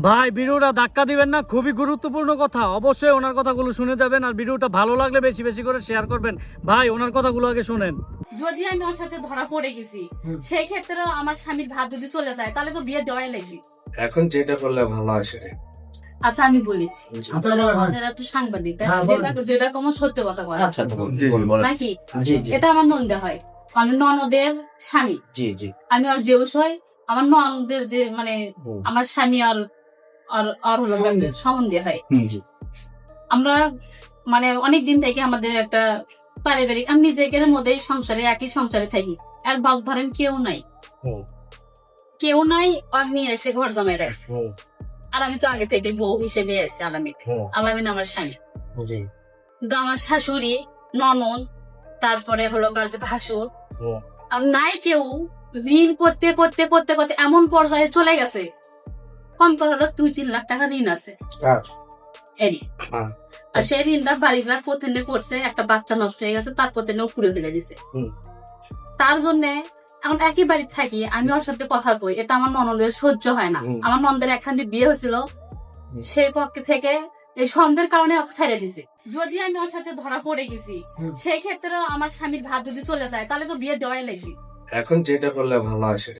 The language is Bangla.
ভাই ভিডিওটা ধাক্কা দিবেন না, খুবই গুরুত্বপূর্ণ কথা। অবশ্যই ওনার কথাগুলো শুনে যাবেন, আর ভিডিওটা ভালো লাগলে বেশি বেশি করে শেয়ার করবেন। ভাই ওনার কথাগুলো আগে শুনেন। যদি আমি ওর সাথে ধরা পড়ে গেছি, সেই ক্ষেত্রে আমার স্বামীর ভাত যদি চলে যায়, তাহলে তো বিয়ে দেওয়াই লাগবে। এখন যেটা করলে ভালো হয় সেটাই। আচ্ছা আমি বলেছি, আপনারা তো সাংবাদিক, তাই না? যেটা কোনো সত্য কথা বলে নাকি? এটা আমার নন্দে হয়, মানে ননদের স্বামী। আমি ওর জেউস হই, আমার ননদের যে মানে আমার স্বামী আর আর হলো সম্বন্ধে হয়। আমরা মানে অনেক দিন থেকে আমাদের একটা পারিবারিক, আমি নিজেদের মধ্যে সংসারে একই সংসারে থাকি। আর বাপ ধরেন কেউ নাই, আর নিয়ে এসে ঘর জমাই রাখছে। আর আমি তো আগে থেকে বউ হিসেবে আছি আলামিন। আলামিন আমার স্বামী। কিন্তু আমার শাশুড়ি, ননদ, তারপরে হলো যে ভাসুর, আর নাই কেউ। ঋণ করতে করতে করতে করতে এমন পর্যায়ে চলে গেছে, কম করে হলো 2-3 লাখ টাকা ঋণ আছে। আর সেই ঋণটা বাড়িটা প্রতিদিনে করছে, একটা বাচ্চা নষ্ট হয়ে গেছে, তার প্রতিদিনে পুড়ে ফেলে দিছে। তার জন্য এখন একই বাড়িতে থাকি, আমি ওর সাথে কথা কই, এটা আমার ননদের সহ্য হয় না। আমার ননদের একখানে বিয়ে হয়েছিল, সেই পক্ষে থেকে এই সন্দেহের কারণে ওকে ছেড়ে দিছে। যদি আমি ওর সাথে ধরা পড়ে গেছি, সেই ক্ষেত্রে আমার স্বামীর ভাত যদি চলে যায়, তাহলে তো বিয়ে দেওয়াই লাগবে। এখন যেটা করলে ভালো হয় সেটাই।